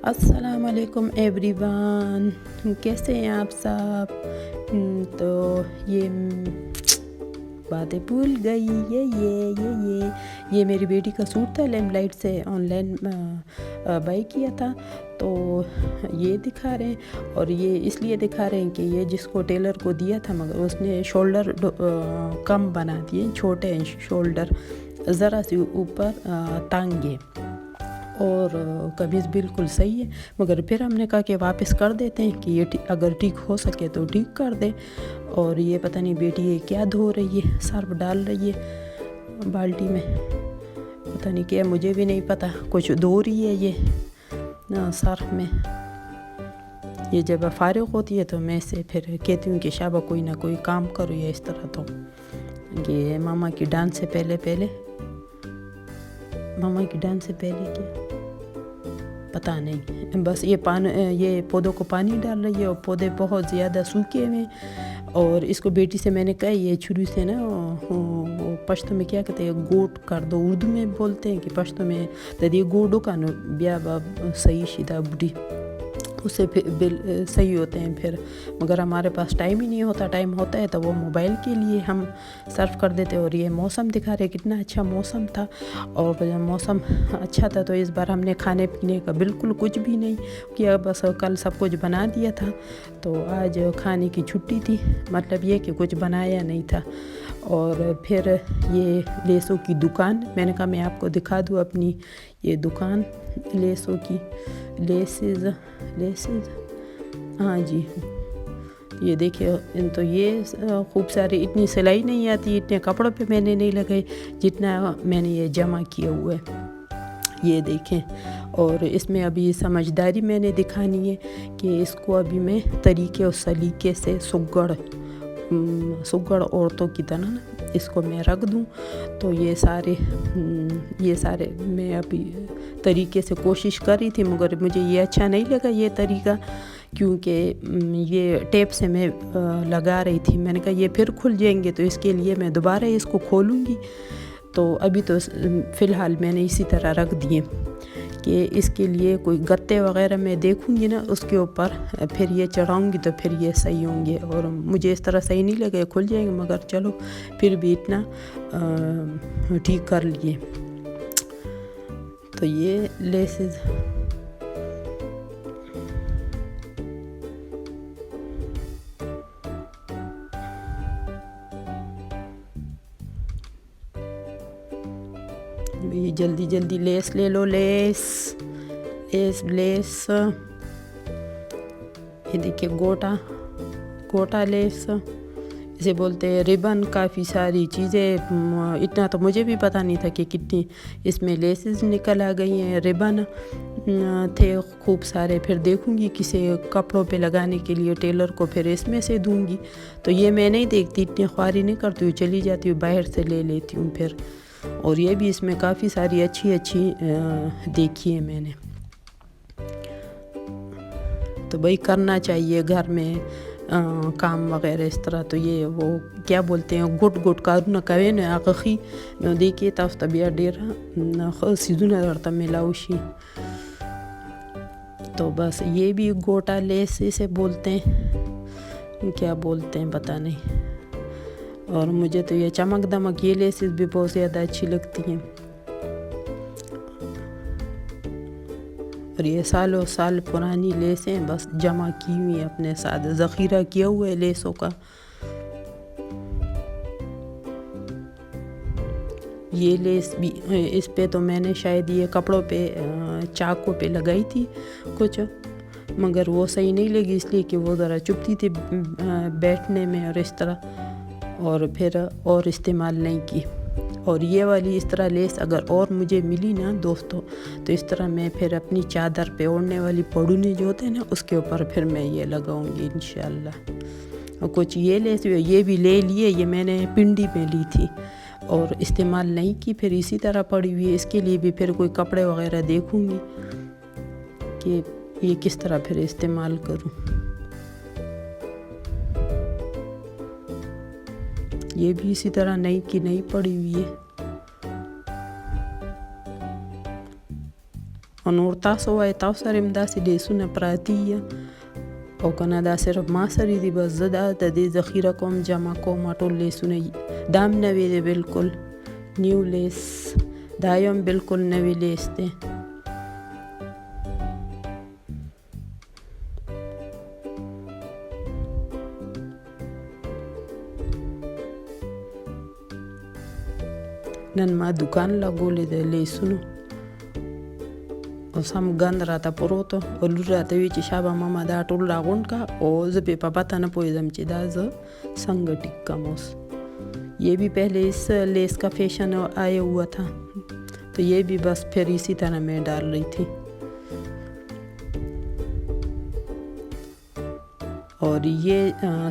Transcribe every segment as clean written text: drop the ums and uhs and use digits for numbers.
السلام علیکم every one, کیسے ہیں آپ سب؟ تو یہ باتیں بھول گئی، یہ میری بیٹی کا سوٹ تھا، لیم لائٹ سے آن لائن بائی کیا تھا، تو یہ دکھا رہے ہیں، اور یہ اس لیے دکھا رہے ہیں کہ یہ جس کو ٹیلر کو دیا تھا مگر اس نے شولڈر کم بنا دیے، چھوٹے ہیں شولڈر، ذرا سی اوپر تانگے، اور قمیض بالکل صحیح ہے، مگر پھر ہم نے کہا کہ واپس کر دیتے ہیں کہ یہ اگر ٹھیک ہو سکے تو ٹھیک کر دے۔ اور یہ پتہ نہیں بیٹی یہ کیا دھو رہی ہے، سرف ڈال رہی ہے بالٹی میں، پتہ نہیں کیا، مجھے بھی نہیں پتہ، کچھ دھو رہی ہے یہ سرف میں۔ یہ جب فارغ ہوتی ہے تو میں سے پھر کہتی ہوں کہ شابہ کوئی نہ کوئی کام کرو، یا اس طرح، تو یہ ماما کی ڈانس سے پہلے کیا پتہ نہیں، بس یہ پودوں کو پانی ڈال رہی ہے، اور پودے بہت زیادہ سوکھے ہوئے، اور اس کو بیٹی سے میں نے کہا یہ چھری سے نا وہ پشتو میں کیا کہتے ہیں، گوٹ کر دو، اردو میں بولتے ہیں کہ پشتو میں تدی گوڈو کا نو بیا باب صحیح شدہ بڑی، اس سے صحیح ہوتے ہیں پھر، مگر ہمارے پاس ٹائم ہی نہیں ہوتا، ٹائم ہوتا ہے تو وہ موبائل کے لیے ہم صرف کر دیتے۔ اور یہ موسم دکھا رہے کتنا اچھا موسم تھا، اور جب موسم اچھا تھا تو اس بار ہم نے کھانے پینے کا بالکل کچھ بھی نہیں کیا، بس کل سب کچھ بنا دیا تھا، تو آج کھانے کی چھٹی تھی، مطلب یہ کہ کچھ بنایا نہیں تھا۔ اور پھر یہ لیسوں کی دکان، میں نے کہا میں آپ کو دکھا دوں اپنی یہ دکان لیسوں کی، لیسز، ہاں جی، یہ دیکھیں، تو یہ خوب ساری، اتنی سلائی نہیں آتی، اتنے کپڑوں پہ میں نے نہیں لگائی جتنا میں نے یہ جمع کیا ہوا ہے، یہ دیکھیں۔ اور اس میں ابھی سمجھداری میں نے دکھانی ہے کہ اس کو ابھی میں طریقے اور سلیقے سے سگڑ عورتوں کی طرح نا اس کو میں رکھ دوں، تو یہ سارے میں ابھی طریقے سے کوشش کر رہی تھی، مگر مجھے یہ اچھا نہیں لگا یہ طریقہ، کیونکہ یہ ٹیپ سے میں لگا رہی تھی، میں نے کہا یہ پھر کھل جائیں گے، تو اس کے لیے میں دوبارہ اس کو کھولوں گی، تو ابھی تو فی الحال میں نے اسی طرح رکھ دیے کہ اس کے لیے کوئی گتے وغیرہ میں دیکھوں گی نا اس کے اوپر پھر یہ چڑھاؤں گی تو پھر یہ صحیح ہوں گے، اور مجھے اس طرح صحیح نہیں لگے، کھل جائیں گے، مگر چلو پھر بھی اتنا ٹھیک کر لیے۔ تو یہ لیسز جلدی لیس لے لو، لیس، یہ دیکھیں گوٹا لیس اسے بولتے ہیں، ریبن، کافی ساری چیزیں، اتنا تو مجھے بھی پتہ نہیں تھا کہ کتنی اس میں لیسز نکل آ گئی ہیں، ریبن تھے خوب سارے، پھر دیکھوں گی کسی کپڑوں پہ لگانے کے لیے ٹیلر کو، پھر اس میں سے دوں گی، تو یہ میں نہیں دیکھتی، اتنی خواری نہیں کرتی ہوں، چلی جاتی ہوں باہر سے لے لیتی ہوں پھر، اور یہ بھی اس میں کافی ساری اچھی دیکھی ہے میں نے، تو بھائی کرنا چاہیے گھر میں کام وغیرہ اس طرح، تو یہ وہ کیا بولتے ہیں، گٹ کارونه کوي نو هغه خي نو دې کې تاسو ته بیا ډېر سیزونه درته میلاو شي، تو بس یہ بھی گوٹا لیس اسے بولتے ہیں، کیا بولتے ہیں پتہ نہیں، اور مجھے تو یہ چمک دمک یہ لیسز بھی بہت زیادہ اچھی لگتی ہیں، اور یہ سالوں سال پرانی لیسیں بس جمع کی ہوئی ہیں اپنے ساتھ، ذخیرہ کیا ہوا ہے لیسوں کا۔ یہ لیس بھی اس پہ تو میں نے شاید یہ کپڑوں پہ چاقو پہ لگائی تھی کچھ، مگر وہ صحیح نہیں لگی، اس لیے کہ وہ ذرا چبھتی تھی بیٹھنے میں اور اس طرح، اور پھر اور استعمال نہیں کی۔ اور یہ والی اس طرح لیس اگر اور مجھے ملی نا دوستوں، تو اس طرح میں پھر اپنی چادر پہ اوڑھنے والی پڑونے جو ہوتے ہیں نا اس کے اوپر پھر میں یہ لگاؤں گی انشاءاللہ۔ اور کچھ یہ لیس یہ بھی لے لیے، یہ میں نے پنڈی میں لی تھی اور استعمال نہیں کی، پھر اسی طرح پڑی ہوئی ہے، اس کے لیے بھی پھر کوئی کپڑے وغیرہ دیکھوں گی کہ یہ کس طرح پھر استعمال کروں۔ یہ بھی اسی طرح نئی کی نئی پڑی ہوئی ہے۔ Un tاسو وای تاسو سره همداسې لیسونه پراته یا او کنه دا صرف ما سره دي، بس زه دا د دې ذخیره کوم، جمع کوم ټول لیسونه. دا هم نوی دی بالکل نیو لیس، دا هم بالکل نوی لیس دی. نن ما دکان لګولې د لیسونو، اوس هم ګند راته پروت او لور راته وی چې شابه ماما دا ټول راغونډ کا، او زه په پته نه پوهېدم چې دا زه څنګه ټیک کم. اوس یہ بھی پہلے اس لیس کا فیشن آیا ہوا تھا تو یہ بھی بس پھر اسی طرح میں ڈال رہی تھی. اور یہ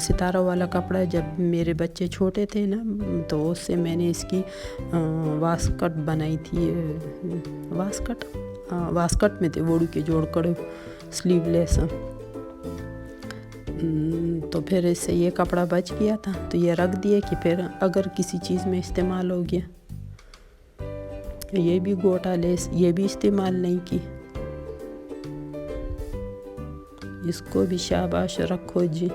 ستارہ والا کپڑا جب میرے بچے چھوٹے تھے نا تو اس سے میں نے اس کی واسکٹ بنائی تھی. واسکٹ میں تھے ووڑو کے جوڑ کر سلیو لیس. تو پھر اس سے یہ کپڑا بچ گیا تھا تو یہ رکھ دیا کہ پھر اگر کسی چیز میں استعمال ہو گیا. یہ بھی گوٹا لیس یہ بھی استعمال نہیں کی، اس کو بھی شاباش رکھو جی.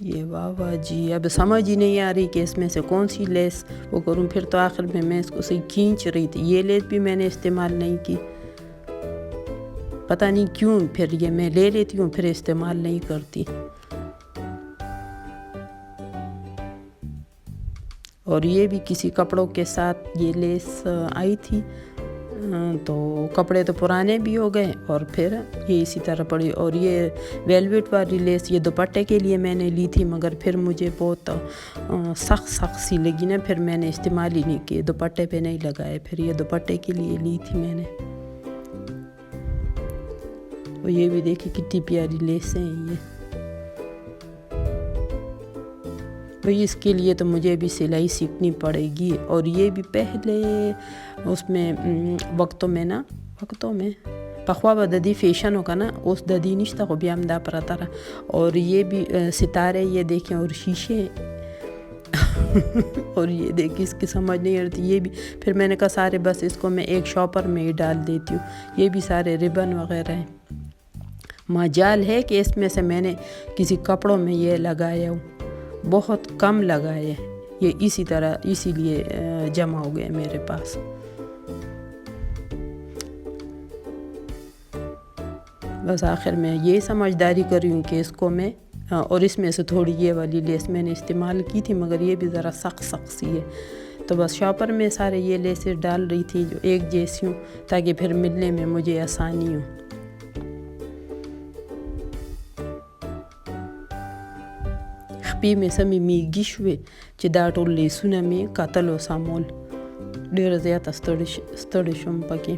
یہ واہ واہ جی، اب سمجھ ہی نہیں آ رہی کہ اس میں سے کون سی لیس وہ کروں. پھر تو آخر میں اس کو صحیح کھینچ رہی تھی. یہ لیس بھی میں نے استعمال نہیں کی، پتہ نہیں کیوں. پھر یہ میں لے لیتی ہوں پھر استعمال نہیں کرتی. اور یہ بھی کسی کپڑوں کے ساتھ یہ لیس آئی تھی تو کپڑے تو پرانے بھی ہو گئے اور پھر یہ اسی طرح پڑی. اور یہ ویلویٹ والی لیس یہ دوپٹے کے لیے میں نے لی تھی، مگر پھر مجھے بہت سخت سی لگی نا، پھر میں نے استعمال ہی نہیں کی، دوپٹے پہ نہیں لگائے. پھر یہ دوپٹے کے لیے لی تھی میں نے. اور یہ بھی دیکھیں کتنی پیاری لیسیں ہیں یہ. بھئی اس کے لیے تو مجھے بھی سلائی سیکھنی پڑے گی. اور یہ بھی پہلے اس میں وقتوں میں پخوا با ددی فیشن ہوگا نا، اس ددی نشتا کو بھی ہم دا پراتا رہا. اور یہ بھی ستارے یہ دیکھیں اور شیشے اور یہ دیکھیں اس کی سمجھ نہیں آتی. یہ بھی پھر میں نے کہا سارے بس اس کو میں ایک شاپر میں ہی ڈال دیتی ہوں. یہ بھی سارے ربن وغیرہ ہیں. مجال ہے کہ اس میں سے میں نے کسی کپڑوں میں یہ لگایا ہوں، بہت کم لگائے، یہ اسی لیے جمع ہو گئے میرے پاس. بس آخر میں یہی سمجھداری کر رہی ہوں کہ اس کو میں اور اس میں سے تھوڑی یہ والی لیس میں نے استعمال کی تھی، مگر یہ بھی ذرا سخت سی ہے. تو بس شاپر میں سارے یہ لیسیں ڈال رہی تھی جو ایک جیسی ہوں تاکہ پھر ملنے میں مجھے آسانی ہو. خپې مې سمې میږي شوې چې دا ټول لیسونه مې کتل او سمول، ډېره زیاته ستړې شوم پکې.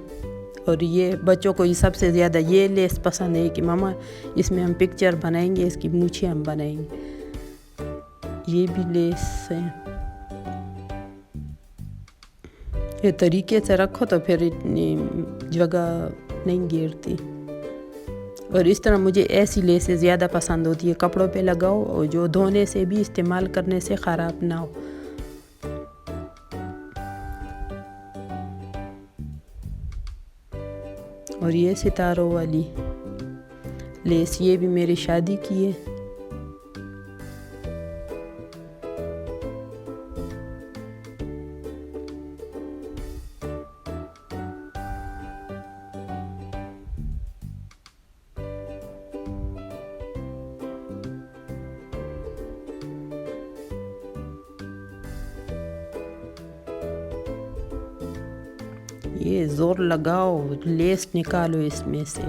اور یہ بچوں کو سب سے زیادہ یہ لیس پسند ہے کہ ماما اس میں ہم پکچر بنائیں گے، اس کی مونچھیں ہم بنائیں گے. یہ بھی لیس ہے. یہ طریقے سے رکھو تو پھر اتنی جگہ نہیں گھیرتی. اور اس طرح مجھے ایسی لیسیں زیادہ پسند ہوتی ہے، کپڑوں پہ لگاؤ اور جو دھونے سے بھی استعمال کرنے سے خراب نہ ہو. اور یہ ستاروں والی لیس یہ بھی میری شادی کی ہے. یہ زور لگاؤ لیس نکالو اس میں سے.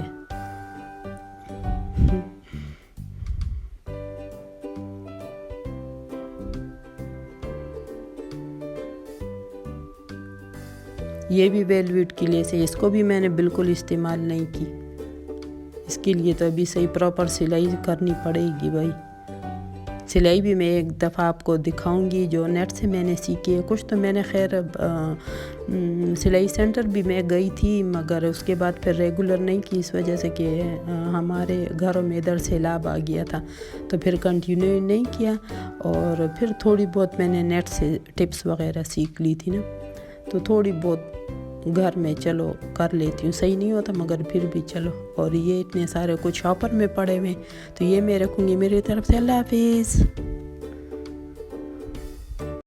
یہ بھی ویلویٹ کی لیس ہے، اس کو بھی میں نے بالکل استعمال نہیں کی، اس کے لیے تو ابھی صحیح پراپر سلائی کرنی پڑے گی بھائی. سلائی بھی میں ایک دفعہ آپ کو دکھاؤں گی جو نیٹ سے میں نے سیکھی ہے. کچھ تو میں نے خیر سلائی سینٹر بھی میں گئی تھی مگر اس کے بعد پھر ریگولر نہیں کی اس وجہ سے کہ ہمارے گھروں میں ادھر سیلاب آ گیا تھا تو پھر کنٹینیو نہیں کیا. اور پھر تھوڑی بہت میں نے نیٹ سے ٹپس وغیرہ سیکھ لی تھی نا, تو تھوڑی بہت گھر میں چلو کر لیتی ہوں. صحیح نہیں ہوتا مگر پھر بھی چلو. اور یہ اتنے سارے کچھ شاپر میں پڑے ہوئے تو یہ میں رکھوں گی. میری طرف سے اللہ حافظ.